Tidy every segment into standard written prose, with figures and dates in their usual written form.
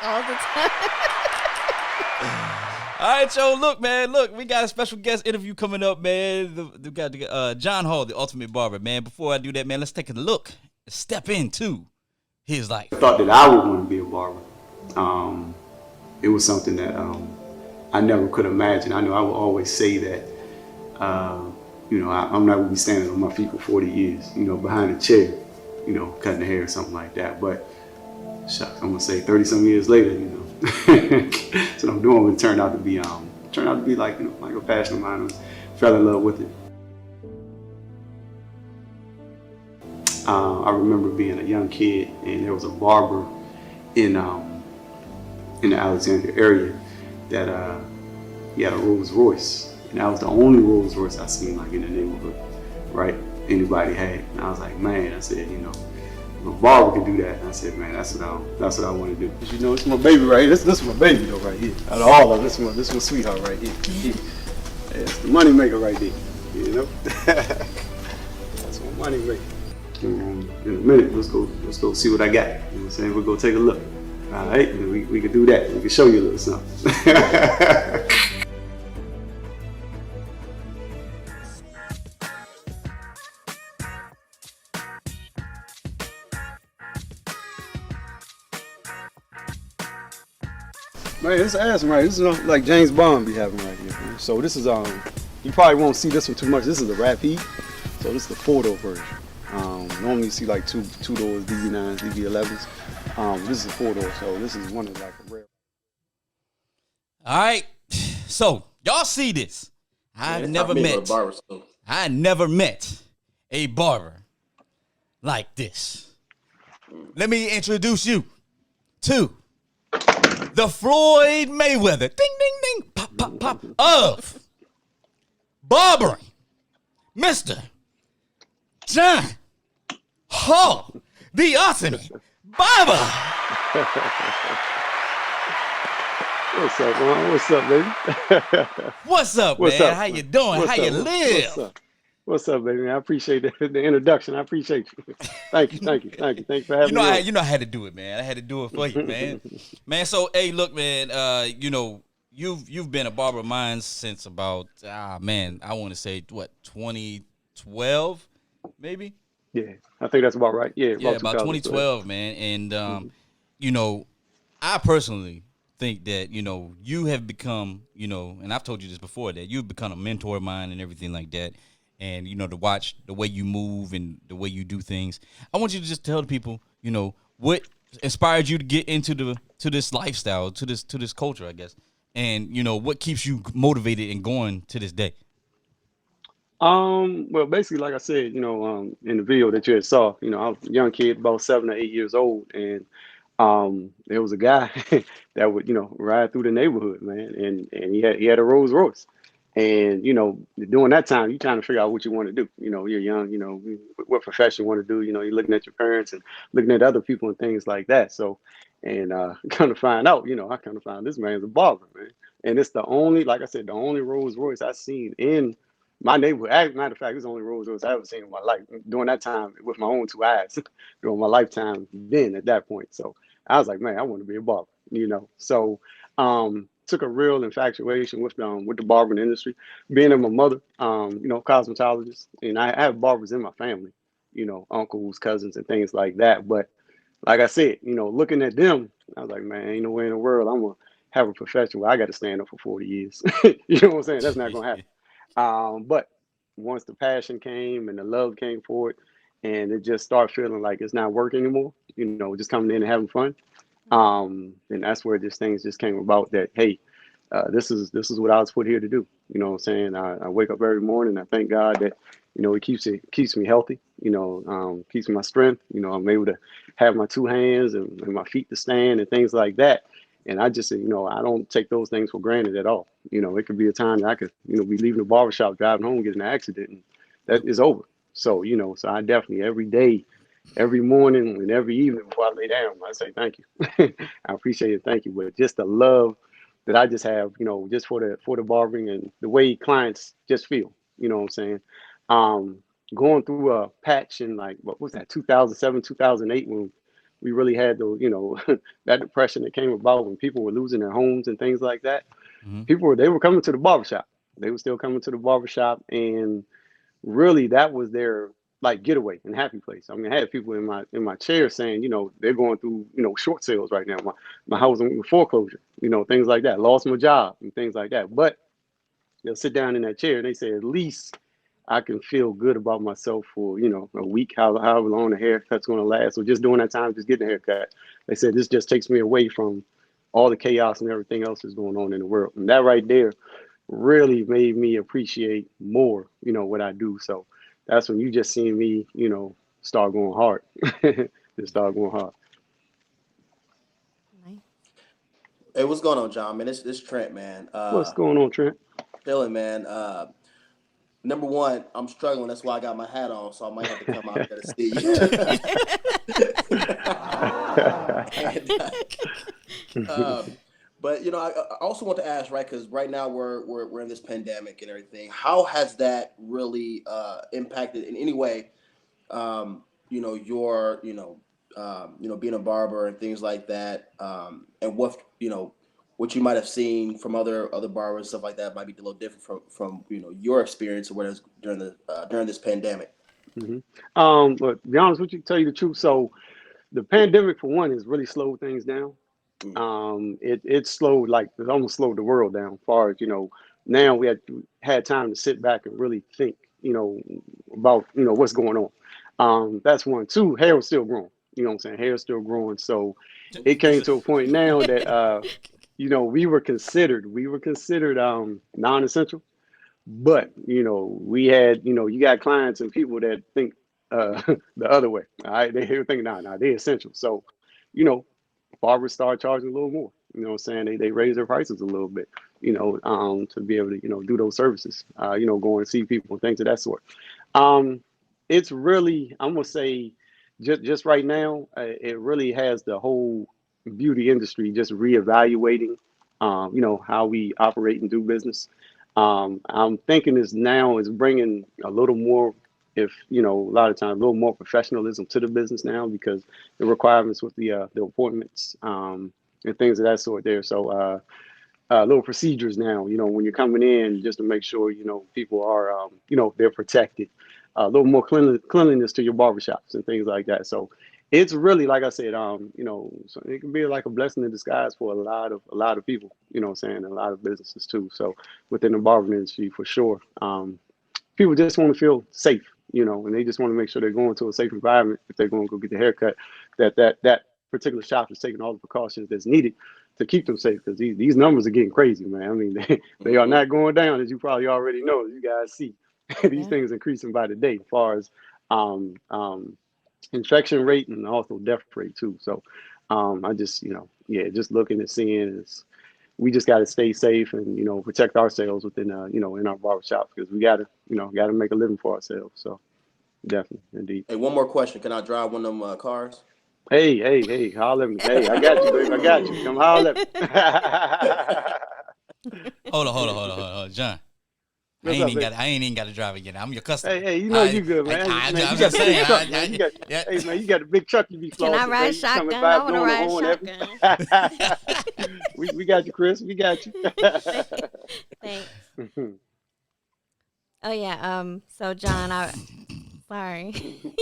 All the time. All right, yo, look, man, look, we got a special guest interview coming up, man. We got John Hall, the Ultimate Barber, man. Before I do that, man, let's take a look, step into his life. I thought that I would want to be a barber. Um, it was something that I never could imagine. I know I would always say that, I'm not going to be standing on my feet for 40 years, behind a chair, cutting the hair or something like that. But shucks, I'm going to say 30 some years later, so I'm doing what turned out to be like, like a passion of mine. I fell in love with it. I remember being a young kid, and there was a barber in the Alexandria area that he had a Rolls Royce, and that was the only Rolls Royce I seen like in the neighborhood, right? Anybody had, and I was like, man, I said, if a barber could do that, and I said, man, that's what I want to do. It's my baby right here. This is my baby though, right here. Out of all of them, this is my sweetheart right here. Yeah, it's the money maker right there, That's my money maker. In a minute, let's go see what I got. You know what I'm saying? We'll go take a look. All right, we can do that. We can show you a little something. Man, this ass right. This is like James Bond be having right here. Man. So this is you probably won't see this one too much. This is a Rapide. So this is the 4-door version. Normally you see like two doors, DB9s, DB11s. This is a 4-door, so this is one of like a rare. All right, so y'all see this. I never met a barber like this. Let me introduce you to the Floyd Mayweather, ding, ding, ding, pop, pop, pop, of barbering, Mr. John Hall, the ultimate barber. What's up, man? What's up, baby? What's up, What's man? up? How you doing? What's How you up? live? What's up? What's up, baby? I appreciate the introduction. I appreciate you. Thank you for having me on. I had to do it, man. I had to do it for you, man. Man, so hey, look, man. You've been a barber of mine since about I want to say what 2012, maybe. Yeah, I think that's about right. Yeah, About 2012, man. And I personally think that you have become and I've told you this before, that you've become a mentor of mine and everything like that. And to watch the way you move and the way you do things. I want you to just tell the people, what inspired you to get into this lifestyle, to this culture, I guess, and what keeps you motivated and going to this day. Well, basically, like I said, in the video that you had saw, I was a young kid, about 7 or 8 years old, and there was a guy that would, ride through the neighborhood, man, and he had a Rolls Royce. And, during that time, you're trying to figure out what you want to do. You're young, what profession you want to do. You're looking at your parents and looking at other people and things like that. So, and kind of find out, I kind of found this man's a barber, man. And it's the only, like I said, the only Rolls Royce I've seen in my neighborhood. As a matter of fact, it's the only Rolls Royce I ever seen in my life during that time with my own two eyes during my lifetime then at that point. So I was like, man, I want to be a barber, So, took a real infatuation with the barbering industry. Being my mother, cosmetologist, and I have barbers in my family, uncles, cousins, and things like that. But like I said, looking at them, I was like, man, ain't no way in the world I'm gonna have a profession where I got to stand up for 40 years. You know what I'm saying? That's not gonna happen. But once the passion came and the love came for it, and it just started feeling like it's not work anymore, just coming in and having fun. And that's where this things just came about that, hey, this is what I was put here to do. You know what I'm saying? I wake up every morning. I thank God that, it keeps me healthy, keeps my strength. I'm able to have my two hands and my feet to stand and things like that. And I just say, I don't take those things for granted at all. It could be a time that I could, be leaving the barbershop, driving home, getting in an accident, and that is over. So, so I definitely every day, every morning and every evening before I lay down, I say thank you. I appreciate it, thank you. But just the love that I just have, just for the barbering and the way clients just feel, you know what I'm saying? Going through a patch in like what was that, 2007, 2008, when we really had the, that depression that came about when people were losing their homes and things like that. Mm-hmm. They were coming to the barbershop. They were still coming to the barbershop, and really that was their like getaway and happy place. I mean, I had people in my chair saying, they're going through, short sales right now. My house went with foreclosure, things like that. Lost my job and things like that. But they'll sit down in that chair and they say, at least I can feel good about myself for, a week, however long the haircut's going to last. So just during that time, just getting a haircut. They said this just takes me away from all the chaos and everything else that's going on in the world. And that right there really made me appreciate more, what I do. So that's when you just seen me, start going hard. Just start going hard. Nice. Hey, what's going on, John? Man, this Trent, man. What's going on, Trent? Chilling, man. Number one, I'm struggling. That's why I got my hat on, so I might have to come out there to see you. But I also want to ask, right? Because right now we're in this pandemic and everything. How has that really impacted in any way? Your being a barber and things like that, and what you might have seen from other barbers, stuff like that, might be a little different from your experience or whatever during this pandemic. hmm but to be honest with you, tell you the truth. So the pandemic, for one, has really slowed things down. Mm. It slowed, like it almost slowed the world down. As far as now we had time to sit back and really think, about what's going on. That's one. Two, hair was still growing. You know what I'm saying? Hair is still growing. So it came to a point now that we were considered non-essential. But we had you got clients and people that think the other way. All right, they think nah, they're essential. So you know barbers start charging a little more. You know what I'm saying? They raise their prices a little bit, to be able to, do those services, go and see people and things of that sort. Um, it's really, I'm gonna say, just right now, it really has the whole beauty industry just reevaluating, how we operate and do business. I'm thinking this now is bringing a little more, if a lot of times, a little more professionalism to the business now because the requirements with the appointments and things of that sort there. So little procedures now, when you're coming in, just to make sure people are they're protected. A little more cleanliness to your barbershops and things like that. So it's really, like I said, so it can be like a blessing in disguise for a lot of people. You know what I'm saying? A lot of businesses too. So within the barbering industry, for sure. People just want to feel safe, and they just want to make sure they're going to a safe environment if they're going to go get the haircut. That particular shop is taking all the precautions that's needed to keep them safe because these numbers are getting crazy, man. I mean, they are not going down, as you probably already know. You guys see these Yeah. things increasing by the day, as far as um, um, infection rate and also death rate too. So I just, yeah, just looking and seeing is we just got to stay safe and protect ourselves within in our barbershop because we got to make a living for ourselves. So definitely, indeed. Hey, one more question. Can I drive one of them cars? Hey, holler at me. Hey, I got you, baby. I got you. Come holler at me. Hold on, John. What's up, baby? I ain't even got to drive again. I'm your customer. Hey, you good, man. Man, I'm you got just the big saying. truck, man. Yeah. Hey, man, you got the big truck you be Can I flossing, man. ride You coming shotgun? by I want to blowing the ride horn shotgun. we got you, Chris. We got you. Thanks. Oh yeah. So John, sorry, you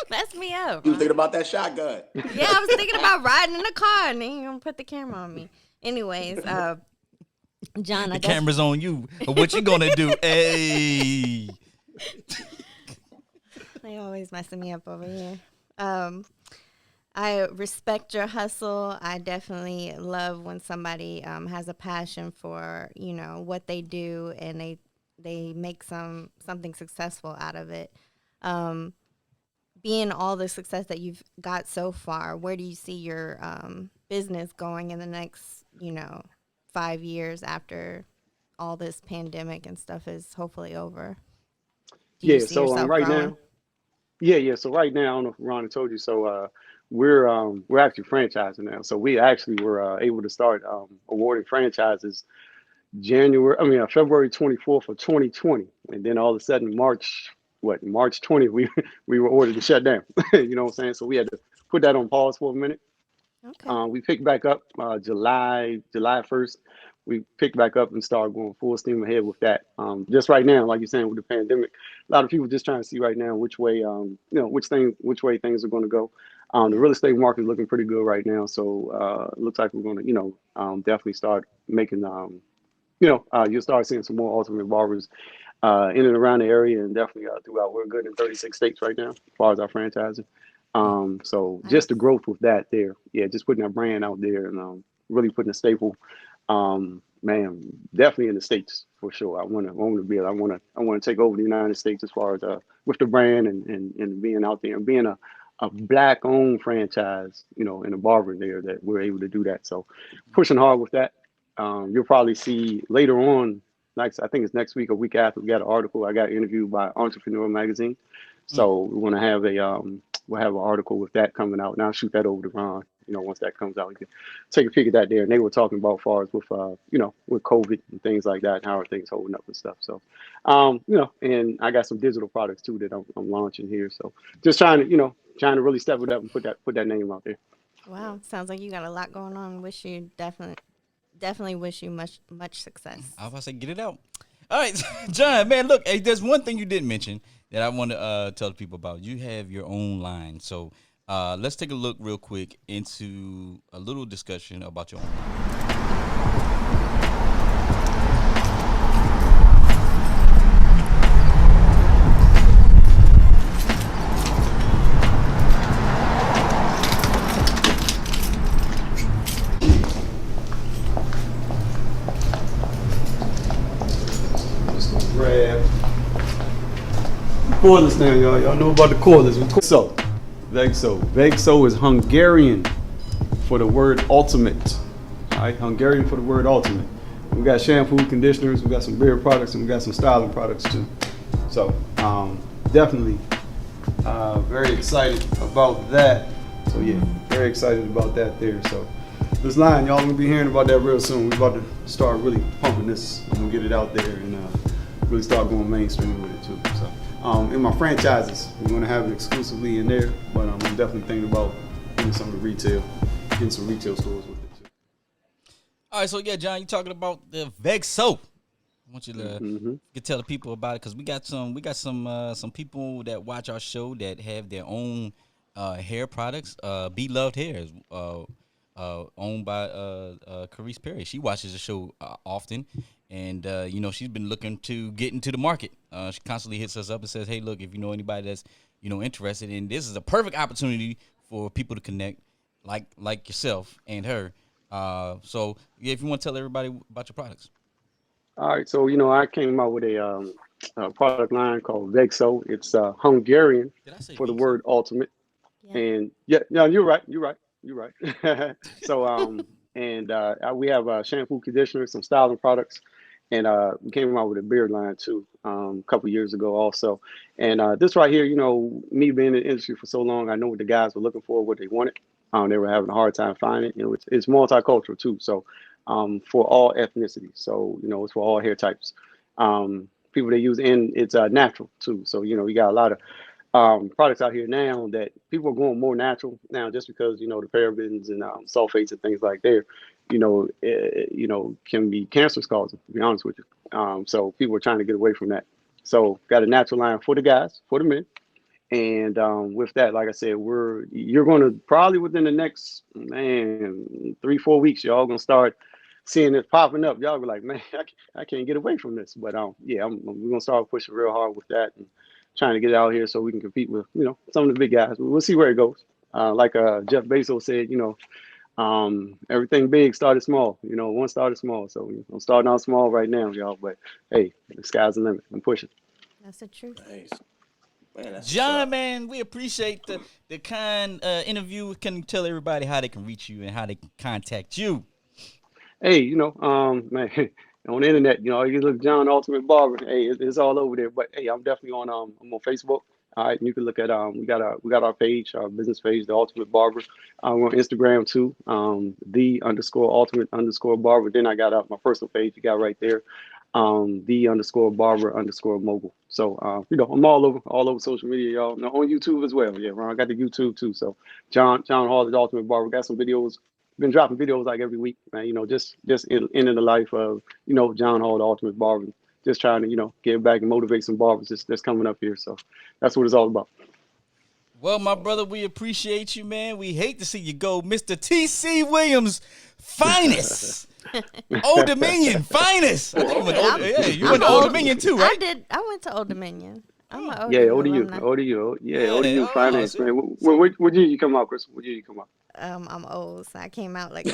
messed me up. You was thinking about that shotgun. Yeah, I was thinking about riding in the car, and then you gonna put the camera on me. Anyways, John, The camera's on you. What you gonna do? Hey. they always messing me up over here. I respect your hustle. I definitely love when somebody has a passion for what they do and they make something successful out of it. Um, Being all the success that you've got so far, where do you see your business going in the next 5 years after all this pandemic and stuff is hopefully over? Do you Yeah. see So yourself right growing? now, yeah. So right now, I don't know if Ron told you. So we're actually franchising now. So we actually were able to start awarding franchises February 24th of 2020, and then all of a sudden March 20th we we were ordered to shut down. You know what I'm saying? So put that on pause for a minute. Okay. We picked back up July 1st. We picked back up and started going full steam ahead with that. Just right now, like you're saying, with the pandemic, a lot of people just trying to see right now which way, which way things are going to go. The Yeah. real estate market is looking pretty good right now, so it looks like we're going to, definitely start making, you'll start seeing some more ultimate barbers in and around the area, and definitely throughout. We're good in 36 states right now as far as our franchising. So just the Nice. growth with that there, yeah, just putting our brand out there and really putting a staple. Man, definitely in the states for sure. I want to take over the United States as far as with the brand and being out there and being a black owned franchise, in a barber there that we're able to do that. So pushing hard with that. You'll probably see later on, next I think it's next week or week after, we got an article. I got interviewed by Entrepreneur Magazine. Mm. So we want to have we'll have an article with that coming out. And I'll shoot that over to Ron. Once that comes out, we can take a peek at that there. And they were talking about far as with with COVID and things like that, and how are things holding up and stuff. So, and I got some digital products too that I'm launching here. So just trying to trying to really step it up and put that name out there. Wow. Sounds like you got a lot going on. Wish you definitely wish you much success. I was about to say, get it out. All right, John, man, look, hey, there's one thing you didn't mention that I want to tell the people about. You have your own line. So let's take a look real quick into a little discussion about your own line. Just gonna grab cordless now, y'all. Y'all know about the cordless. So, Vexo. Vexo is Hungarian for the word ultimate. All right, Hungarian for the word ultimate. We got shampoo, conditioners, we got some beard products, and we got some styling products too. So, definitely very excited about that. So yeah, very excited about that there. So this line, y'all gonna be hearing about that real soon. We about to start really pumping this. I'm gonna get it out there and really start going mainstream with it too. So in my franchises, we're gonna have it exclusively in there, but I'm definitely thinking about getting some of the retail, getting some retail stores with it too. All right, so yeah, John, you talking about the Vex soap. I want you to Mm-hmm. tell the people about it because we got some people that watch our show that have their own hair products. Be Loved Hair is owned by Carice Perry. She watches the show often, and she's been looking to get into the market. She constantly hits us up and says, "Hey, look, if you know anybody that's interested, and this is a perfect opportunity for people to connect, like yourself and her." So yeah, if you want to tell everybody about your products. All right, so I came out with a product line called Vexo. It's Hungarian Did I say for the Vic so? word ultimate. Yeah. And yeah, no, you're right. So and we have shampoo, conditioner, some styling products, and we came out with a beard line too a couple years ago also. And this right here, me being in the industry for so long, I know what the guys were looking for, what they wanted. They were having a hard time finding it. It's multicultural too, so for all ethnicities. So it's for all hair types. People that use and it's natural too. So you got a lot of products out here now that people are going more natural now, just because the parabens and sulfates and things like there, can be cancerous causing. To be honest with you, so people are trying to get away from that. So got a natural line for the guys, for the men, and with that, like I said, you're going to probably within the next 3-4 weeks, y'all gonna start seeing it popping up. Y'all be like, man, I can't get away from this. But yeah, we're gonna start pushing real hard with that and trying to get it out here so we can compete with some of the big guys. We'll see where it goes. Like Jeff Bezos said, everything big started small. One started small, so I'm starting out small right now, y'all. But hey, the sky's the limit. I'm pushing. That's the truth. Nice. Man, that's what's John, up. man, we appreciate the kind interview. Can you tell everybody how they can reach you and how they can contact you? Hey, man, on the internet, you look John Ultimate Barber. Hey, it's all over there. But hey, I'm on Facebook. All right, and you can look at we got our page, our business page, the Ultimate Barber. We're on Instagram too, the _ultimate_barber. Then I got my personal page. You got right there. the underscore barber underscore mogul. So I'm all over social media, y'all. On YouTube as well. Yeah, Ron, I got the YouTube too. So John Hall, the Ultimate Barber, got some videos. Been dropping videos like every week, man. Just in the life of John Hall, the Ultimate Barber. Just trying to give back and motivate some barbers that's coming up here. So that's what it's all about. Well, my brother, we appreciate you, man. We hate to see you go, Mr. T.C. Williams, finest. Old Dominion, finest. I think you went to Old Dominion too, right? I went to Old Dominion. I'm an Yeah, alumni. ODU finance, man. What year you come out, Chris? What year you come out? I'm old, so I came out like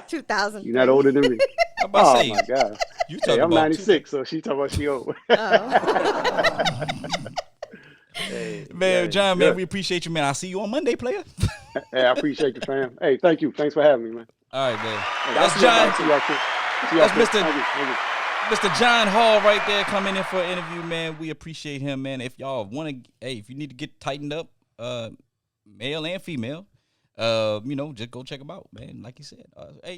2003. You're not older than me. I'm about to say, my God. you talking I'm about 96, so she talking about she old. Oh. Hey, man, John, good. man, we appreciate you, man. I'll see you on Monday, player. Hey, I appreciate you, fam. Hey, thank you. Thanks for having me, man. All right, man. Hey, That's John. See y'all soon. That's Thank Mr. you. Mr. John Hall right there coming in for an interview, man. We appreciate him, man. If y'all want to, if you need to get tightened up, male and female, just go check him out, man. Like you said. Hey.